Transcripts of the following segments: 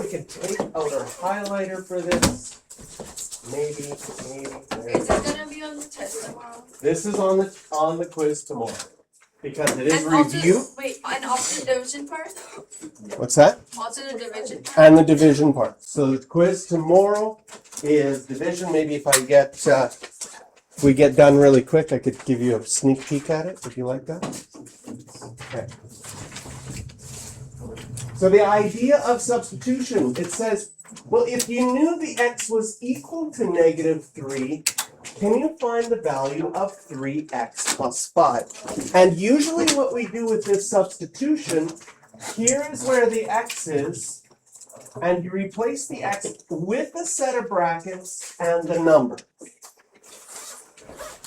could take out our highlighter for this. Maybe. Is it gonna be on the test tomorrow? This is on the quiz tomorrow because it is And also, review. and also the division part? What's that? Also the division part? And the division part. So the quiz tomorrow is division. Maybe if we get done really quick, I could give you a sneak peek at it if you like that. Okay. So the idea of substitution, it says, well, if you knew the x was equal to -3, can you find the value of 3x plus 5? And usually what we do with this substitution, here is where the x is, and you replace the x with a set of brackets and the number.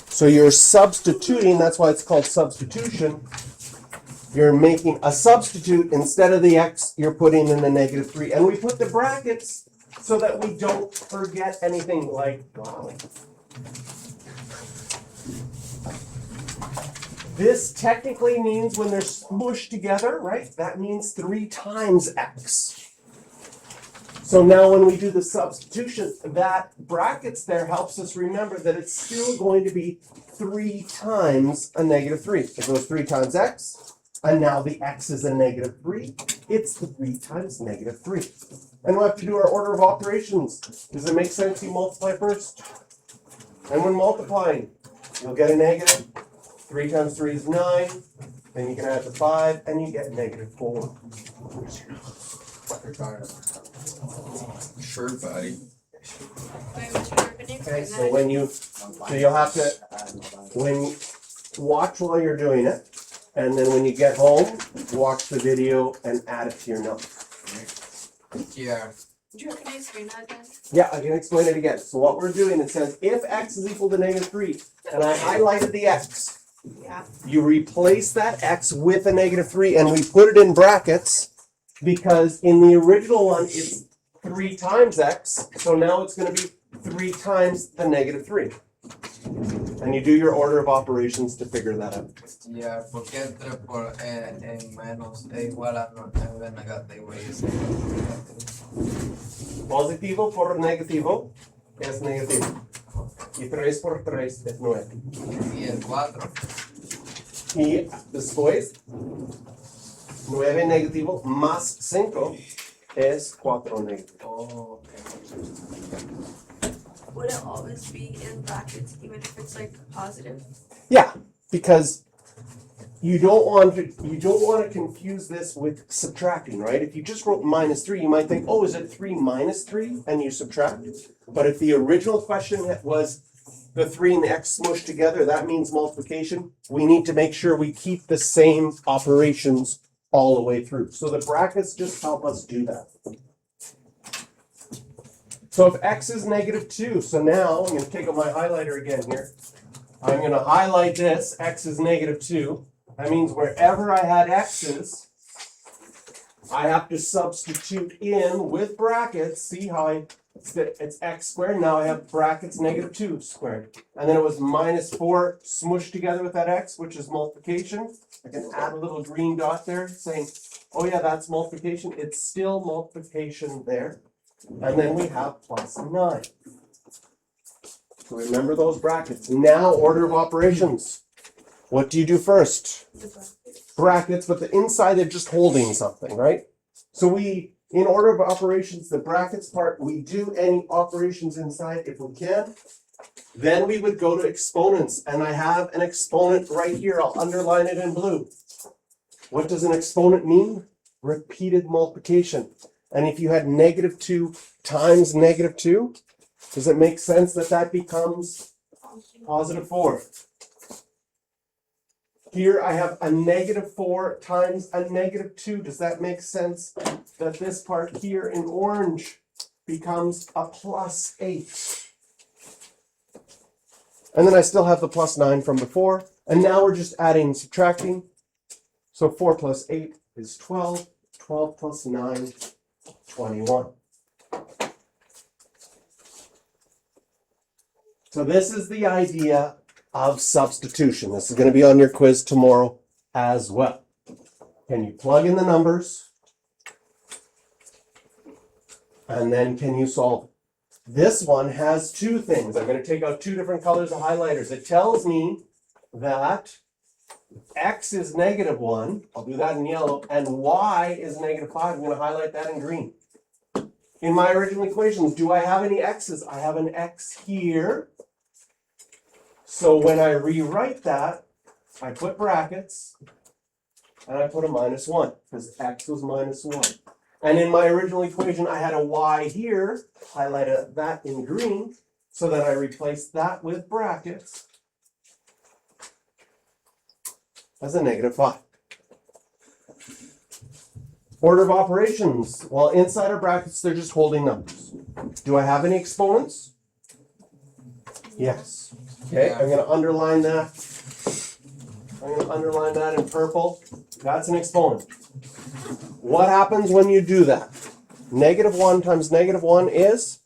So you're substituting, that's why it's called substitution. You're making a substitute. Instead of the x, you're putting in the -3. And we put the brackets so that we don't forget anything like, wow. This technically means when they're smushed together, right? That means 3 times x. So now when we do the substitution, that brackets there helps us remember that it's still going to be 3 times a -3. It goes 3 times x. And now the x is a -3. It's 3 times -3. And we'll have to do our order of operations. Does it make sense you multiply first? And when multiplying, you'll get a negative. 3 times 3 is 9. Then you can add the 5, and you get -4. Sure, buddy. Okay, so you'll have to, watch while you're doing it. And then when you get home, watch the video and add it to your notes. Yeah. Can I explain that again? Yeah, I can explain it again. So what we're doing, it says if x is equal to -3, and I highlighted the x, Yeah. you replace that x with a -3, and we put it in brackets because in the original one it's 3 times x, so now it's going to be 3 times the -3. And you do your order of operations to figure that out. Yeah, porque entre por en menos e igual a negativo y es Positivo por negativo es negativo. Y 3 por 3 es 9. y el 4. Y después, 9 negativo más 5 es 4 negativo. Oh, okay. Would it always be in brackets even if it's like positive? Yeah, because you don't want to confuse this with subtracting, right? If you just wrote -3, you might think, oh, is it 3 minus 3? And you subtract. But if the original question was the 3 and the x smushed together, that means multiplication. We need to make sure we keep the same operations all the way through. So the brackets just help us do that. So if x is -2, so now I'm going to take out my highlighter again here. I'm going to highlight this, x is -2. That means wherever I had x's, I have to substitute in with brackets. See how it's x squared, now I have brackets -2 squared. And then it was -4 smushed together with that x, which is multiplication. I can add a little green dot there saying, oh yeah, that's multiplication. It's still multiplication there. And then we have +9. So remember those brackets. Now, order of operations. What do you do first? Brackets, but the inside they're just holding something, right? So in order of operations, the brackets part, we do any operations inside if we can. Then we would go to exponents, and I have an exponent right here. I'll underline it in blue. What does an exponent mean? Repeated multiplication. And if you had -2 times -2, does it make sense that that becomes +4? Here I have a -4 times a -2. Does that make sense that this part here in orange becomes a +8? And then I still have the +9 from before. And now we're just adding and subtracting. So 4 plus 8 is 12. 12 plus 9, 21. So this is the idea of substitution. This is going to be on your quiz tomorrow as well. Can you plug in the numbers? And then can you solve it? This one has two things. I'm going to take out two different colors of highlighters. It tells me that x is -1. I'll do that in yellow. And y is -5. I'm going to highlight that in green. In my original equations, do I have any x's? I have an x here. So when I rewrite that, I put brackets and I put a -1 because x was -1. And in my original equation, I had a y here, highlighted that in green, so that I replaced that with brackets as a -5. Order of operations. Well, inside our brackets, they're just holding numbers. Do I have any exponents? Yes. Okay, I'm going to underline that. I'm going to underline that in purple. That's an exponent. What happens when you do that? -1 times -1 is?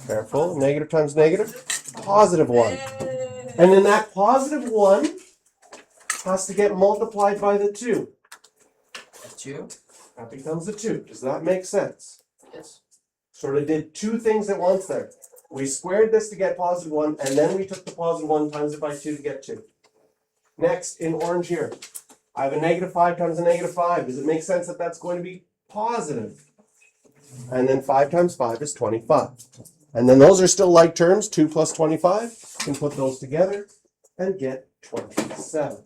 Careful. Negative times negative? +1. And then that +1 has to get multiplied by the 2. 2? That becomes a 2. Does that make sense? Yes. Sort of did two things at once there. We squared this to get +1, and then we took the +1 times it by 2 to get 2. Next, in orange here, I have a -5 times a -5. Does it make sense that that's going to be positive? And then 5 times 5 is 25. And then those are still like terms. 2 plus 25. You can put those together and get 27.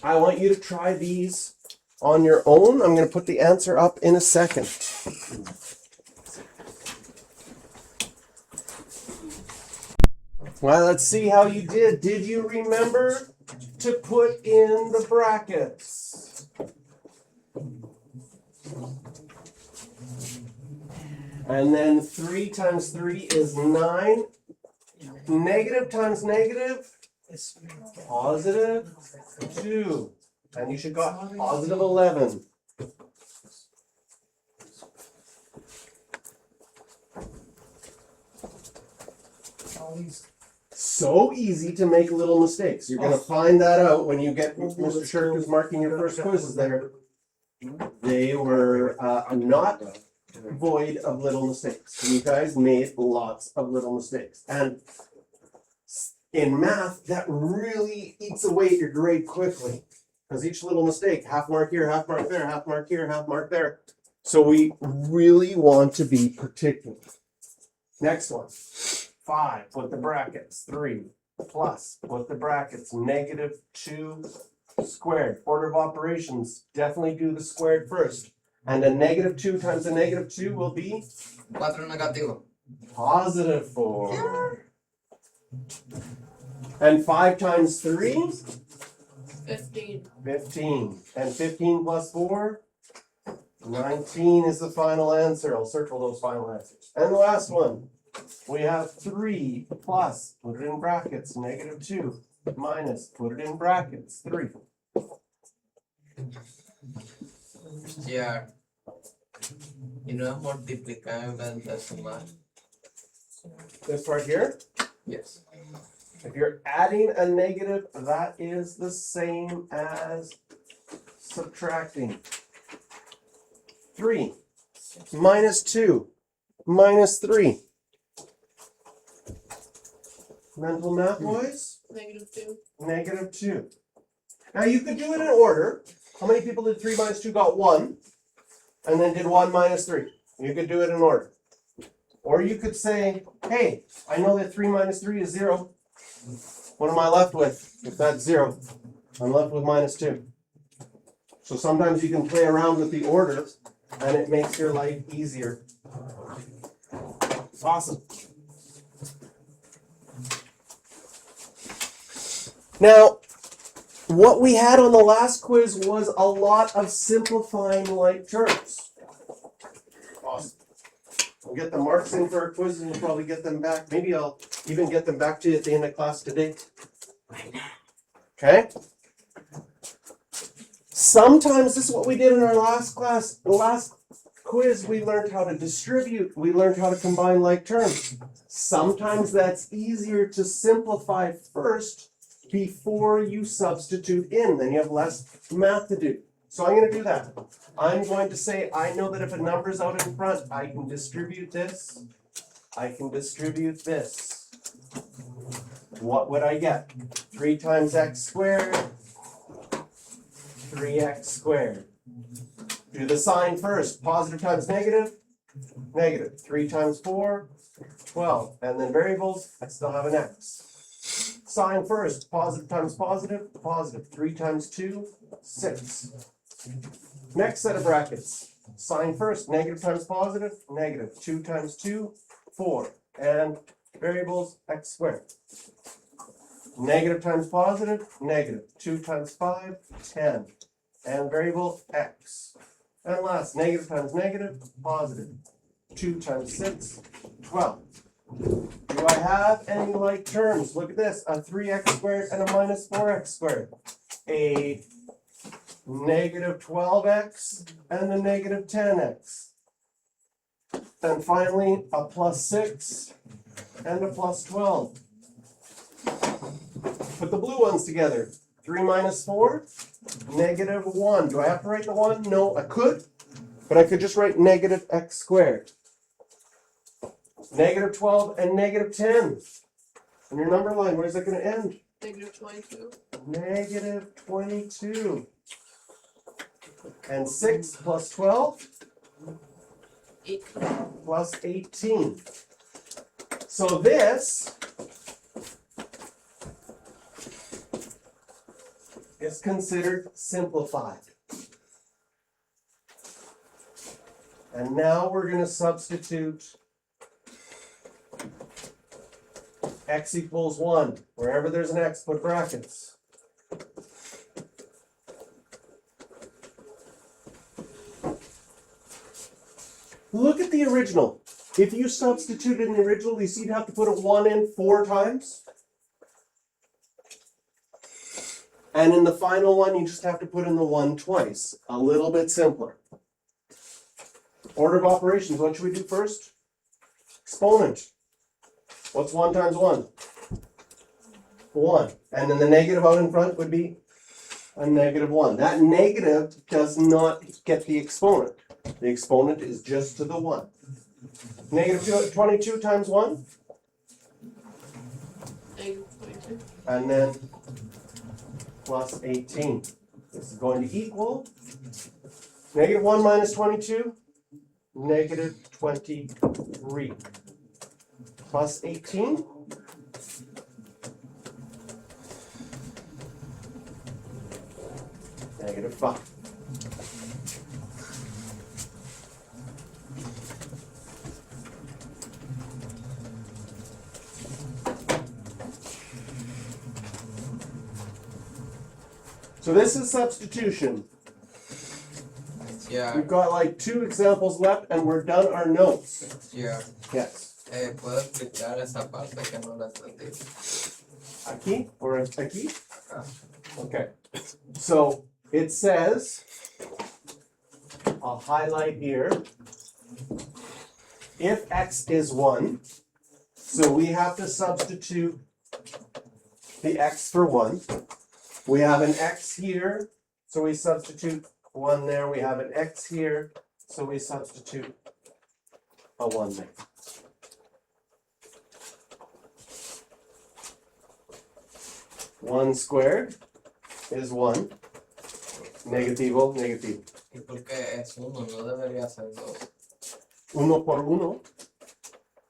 I want you to try these on your own. I'm going to put the answer up in a second. Well, let's see how you did. Did you remember to put in the brackets? And then 3 times 3 is 9. Negative times negative is +2. And you should got +11. So easy to make little mistakes. You're going to find that out when you get Mr. Shirk is marking your first quizzes there. They were not void of little mistakes. You guys made lots of little mistakes. And in math, that really eats away at your grade quickly. Because each little mistake, half mark here, half mark there, half mark here, half mark there. So we really want to be particular. Next one. 5, put the brackets. 3 plus, put the brackets. -2 squared. Order of operations, definitely do the squared first. And a -2 times a -2 will be? 4 negativo. +4. And 5 times 3? 15. 15. And 15 plus 4? 19 is the final answer. I'll circle those final answers. And the last one. We have 3 plus, put it in brackets, -2, minus, put it in brackets, 3. Yeah. Y no es multiplicar en vez de sumar. This part here, Yes. if you're adding a negative, that is the same as subtracting. 3 minus 2 minus 3. Mental math, boys? -2. -2. Now you could do it in order. How many people did 3 minus 2 got 1? And then did 1 minus 3. You could do it in order. Or you could say, hey, I know that 3 minus 3 is 0. What am I left with? If that's 0, I'm left with -2. So sometimes you can play around with the order and it makes your life easier. It's awesome. Now, what we had on the last quiz was a lot of simplifying like terms. Awesome. We'll get the marks in for our quiz and we'll probably get them back. Maybe I'll even get them back to you at the end of class today. Okay? Sometimes this is what we did in our last class. The last quiz, we learned how to distribute. We learned how to combine like terms. Sometimes that's easier to simplify first before you substitute in. Then you have less math to do. So I'm going to do that. I'm going to say I know that if a number's out in front, I can distribute this. I can distribute this. What would I get? 3 times x squared, 3x squared. Do the sign first. Positive times negative, negative. 3 times 4, 12. And then variables, I still have an x. Sign first. Positive times positive, positive. 3 times 2, 6. Next set of brackets. Sign first. Negative times positive, negative. 2 times 2, 4. And variables, x squared. Negative times positive, negative. 2 times 5, 10. And variable x. And last, negative times negative, positive. 2 times 6, 12. Do I have any like terms? Look at this, a 3x squared and a minus 4x squared. A negative 12x and a negative 10x. And finally, a plus 6 and a plus 12. Put the blue ones together. 3 minus 4, negative 1. Do I have to write the 1? No, I could. But I could just write negative x squared. Negative 12 and negative 10. And your number line, where's that going to end? Negative 22. Negative 22. And 6 plus 12? 18. Plus 18. So this is considered simplified. And now we're going to substitute x equals 1. Wherever there's an x, put brackets. Look at the original. If you substituted in the original, you see you'd have to put a 1 in 4 times. And in the final one, you just have to put in the 1 twice. A little bit simpler. Order of operations, what should we do first? Exponent. What's 1 times 1? 1. And then the negative out in front would be a negative 1. That negative does not get the exponent. The exponent is just to the 1. Negative 22 times 1? Negative 22. And then plus 18. This is going to equal negative 1 minus 22, negative 23. Plus 18. Negative 5. So this is substitution. Yeah, We've got like 2 examples left and we're done our notes. yeah. Yes. ¿Puedo explicar esa parte que no la entendí? Aquí or aquí? Acá. Okay. So it says, I'll highlight here, if x is 1, so we have to substitute the x for 1. We have an x here, so we substitute 1 there. We have an x here, so we substitute a 1 there. One squared is 1. Negativo, negativo. ¿Y por qué es 1? No debería ser 2. 1 por 1.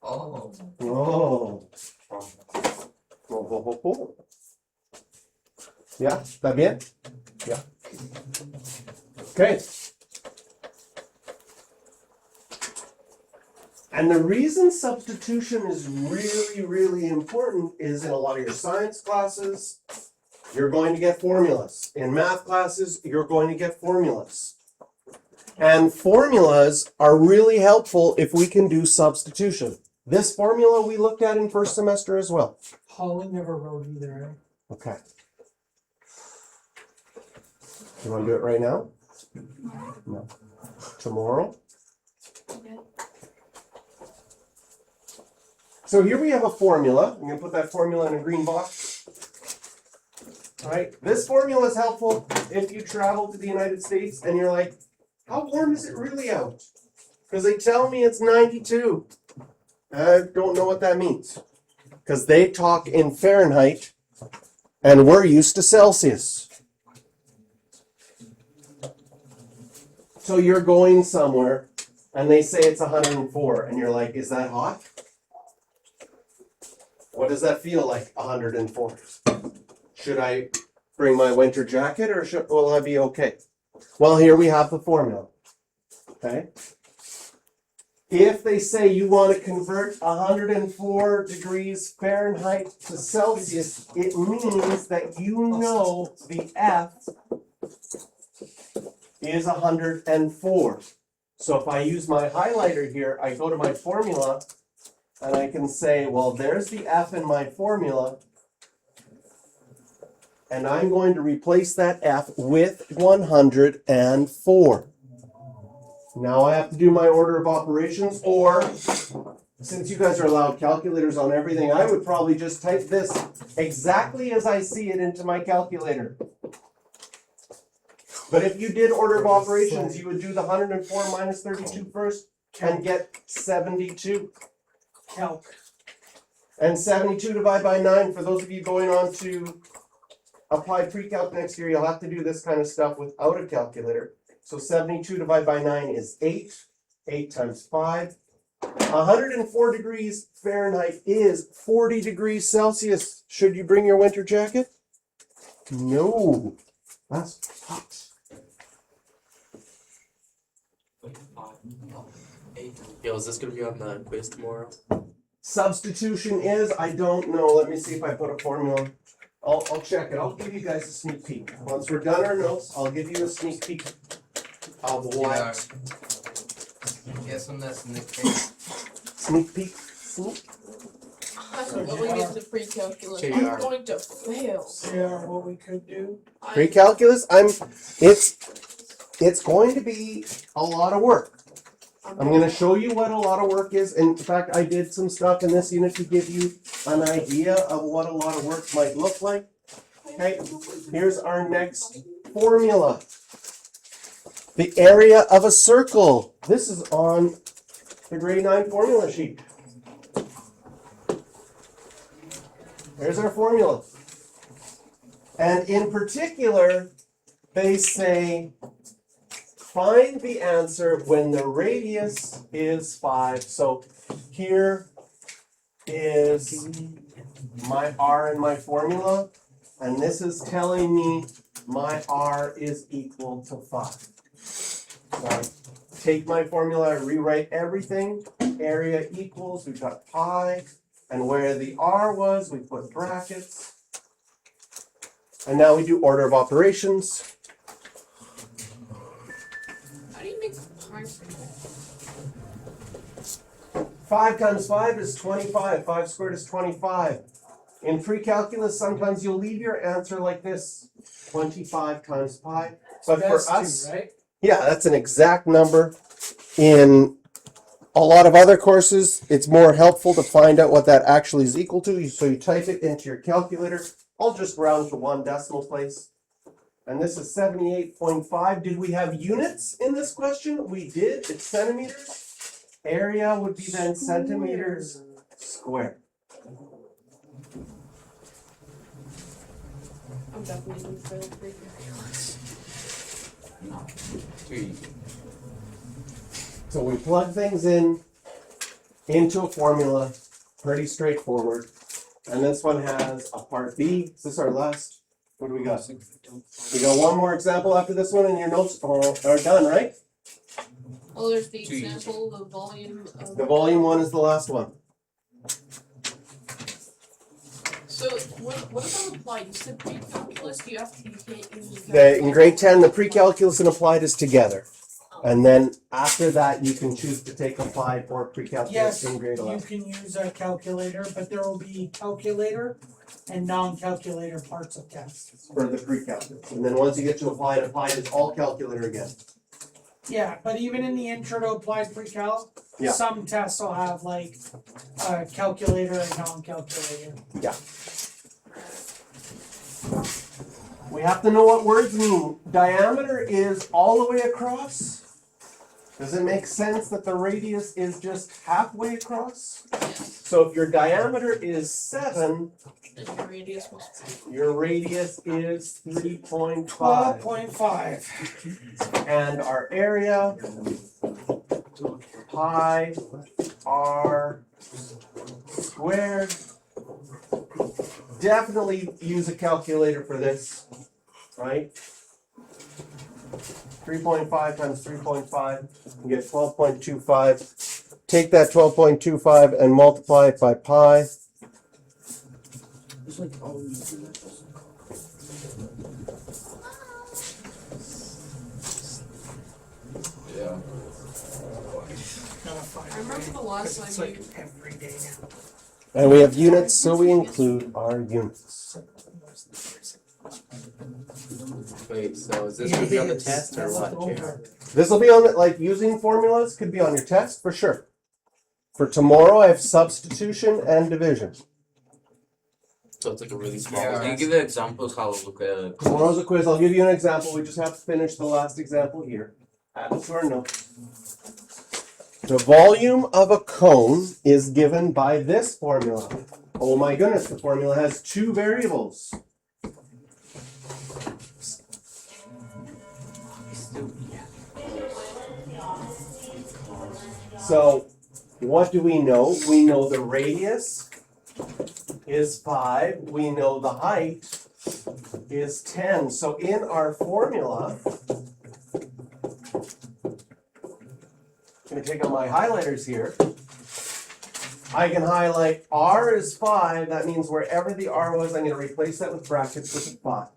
Oh, Oh. Oh. ¿Ya? ¿Está bien? Ya. Okay. And the reason substitution is really, really important is in a lot of your science classes, you're going to get formulas. In math classes, you're going to get formulas. And formulas are really helpful if we can do substitution. This formula we looked at in first semester as well. Holly never wrote either, eh? Okay. You want to do it right now? No. Tomorrow? Okay. So here we have a formula. I'm going to put that formula in a green box. right? This formula is helpful if you travel to the United States and you're like, how warm is it really out? Because they tell me it's 92. I don't know what that means. Because they talk in Fahrenheit and we're used to Celsius. So you're going somewhere and they say it's 104 and you're like, is that hot? What does that feel like, 104? Should I bring my winter jacket or will I be okay? Well, here we have the formula. Okay? If they say you want to convert 104 degrees Fahrenheit to Celsius, it means that you know the F is 104. So if I use my highlighter here, I go to my formula and I can say, well, there's the F in my formula. And I'm going to replace that F with 104. Now I have to do my order of operations, or since you guys are allowed calculators on everything, I would probably just type this exactly as I see it into my calculator. But if you did order of operations, you would do the 104 minus 32 first and get 72. Calc. And 72 divided by 9, for those of you going on to apply pre-calc next year, you'll have to do this kind of stuff without a calculator. So 72 divided by 9 is 8. 8 times 5. 104 degrees Fahrenheit is 40 degrees Celsius. Should you bring your winter jacket? No. That's hot. Yo, is this gonna be on the quiz tomorrow? Substitution is, I don't know. Let me see if I put a formula. I'll check it. I'll give you guys a sneak peek. Once we're done our notes, I'll give you a sneak peek of what. Yes, on that sneak peek. Sneak peek. Sneak. I'm going into pre-calculus. JR. I'm going to fail. Yeah, what we could do. Pre-calculus. It's going to be a lot of work. I'm going to show you what a lot of work is. In fact, I did some stuff in this unit to give you an idea of what a lot of work might look like. Okay, here's our next formula. The area of a circle. This is on the grade 9 formula sheet. There's our formula. And in particular, they say find the answer when the radius is 5. So here is my r in my formula, and this is telling me my r is equal to 5. So I take my formula, I rewrite everything. Area equals, we've got pi, and where the r was, we put brackets. And now we do order of operations. How do you make pi? 5 times 5 is 25. 5 squared is 25. In pre-calculus, sometimes you'll leave your answer like this. 25 times pi. But for us, right? yeah, that's an exact number. In a lot of other courses, it's more helpful to find out what that actually is equal to. So you type it into your calculator. I'll just round to 1 decimal place. And this is 78.5. Did we have units in this question? We did. It's centimeters. Area would be then centimeters squared. I'm definitely going to fail pre-calculus. So we plug things in into a formula, pretty straightforward. And this one has a part B. Is this our last? What do we got? We got one more example after this one, and your notes are done, right? Well, there's the example, the volume of... The volume one is the last one. So, what about applied? You said pre-calculus, you can't use In grade 10, the pre-calculus and applied is together. And then after that, you can choose to take applied or pre-calculus Yes, in grade you 11. can use a calculator, but there will be calculator and non-calculator parts of tests. For the pre-calculus. And then once you get to applied, applied is all calculator again. Yeah, but even in the intro to applied pre-calc, Yeah. some tests will have like a calculator and non-calculator. Yeah. We have to know what words mean. Diameter is all the way across. Does it make sense that the radius is just halfway across? Yes. So if your diameter is 7, And your radius must be. your radius is 3.5. 12.5. And our area, pi r squared. Definitely use a calculator for this, right? 3.5 times 3.5, you get 12.25. Take that 12.25 and multiply it by pi. It's like all Yeah. I remember the last It's time like you. every day now. And we have units, so we include our units. Wait, so is this gonna be on the Yes, test or that's what, over. JR? This will be on the, like using formulas could be on your test for sure. For tomorrow, I have substitution and division. So it's like a really small. Yeah. Can you give the examples how to look at it? Tomorrow's a quiz. I'll give you an example. We just have to finish the last example here. Add it to our notes. The volume of a cone is given by this formula. Oh my goodness, the formula has two variables. So, what do we know? We know the radius is 5. We know the height is 10. So in our formula, I'm going to take out my highlighters here. I can highlight R is 5. That means wherever the R was, I'm going to replace that with brackets with a 5.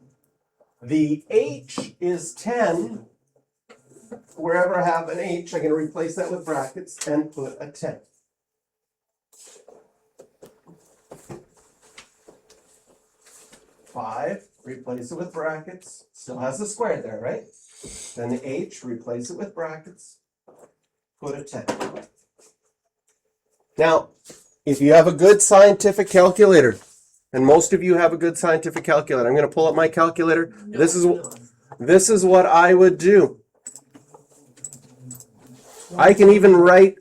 The H is 10. Wherever I have an H, I'm going to replace that with brackets and put a 10. Five, replace it with brackets. Still has the square there, right? Then the H, replace it with brackets. Put a 10. Now, if you have a good scientific calculator, and most of you have a good scientific calculator, I'm going to pull up my calculator. No, This is no. this is what I would do. I can even write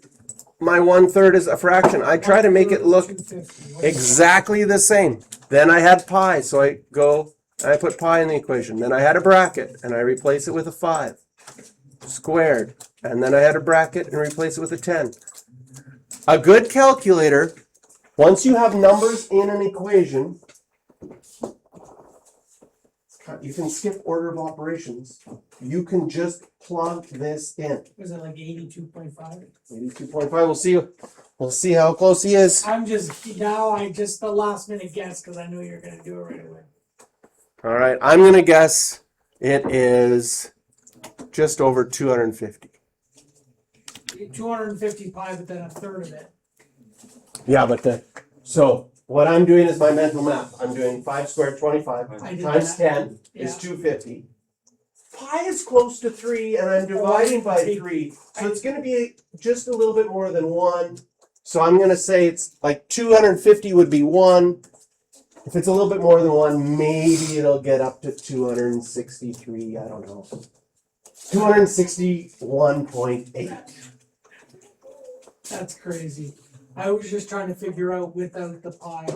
my 1/3 as a fraction. I try to make it look 250. exactly the same. Then I had pi, so I go and I put pi in the equation. Then I had a bracket, and I replace it with a 5 squared. And then I had a bracket and replace it with a 10. A good calculator, once you have numbers in an equation, you can skip order of operations. You can just plug this in. Was it like 82.5? 82.5. We'll see how close he is. I'm just, now I just the last minute guess because I knew you were going to do it right away. All right, I'm gonna guess it is just over 250. 250 pi, but then a third of it. Yeah, but so what I'm doing is my mental math. I'm doing 5 squared 25 I did times that. 10 is Yeah. 250. Pi is close to 3, and I'm dividing by 3, so it's going to be just a little bit more than 1. So I'm going to say it's like 250 would be 1. If it's a little bit more than 1, maybe it'll get up to 263. I don't know. 261.8. That's crazy. I was just trying to figure out without the pi.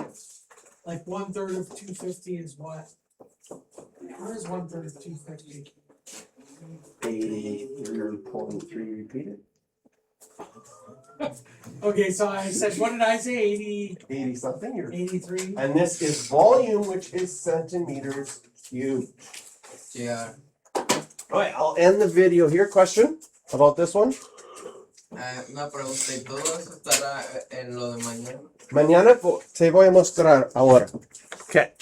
Like 1/3 of 250 is what? What is 1/3 of 250? 83.3 repeated. Okay, so I said, what did I say? 80 something. 83? And this is volume, which is centimeters cubed. Yeah. All right, I'll end the video here. Question about this one? Una pregunta, ¿y todo eso estará en lo de mañana? Mañana te voy a mostrar ahora. Okay.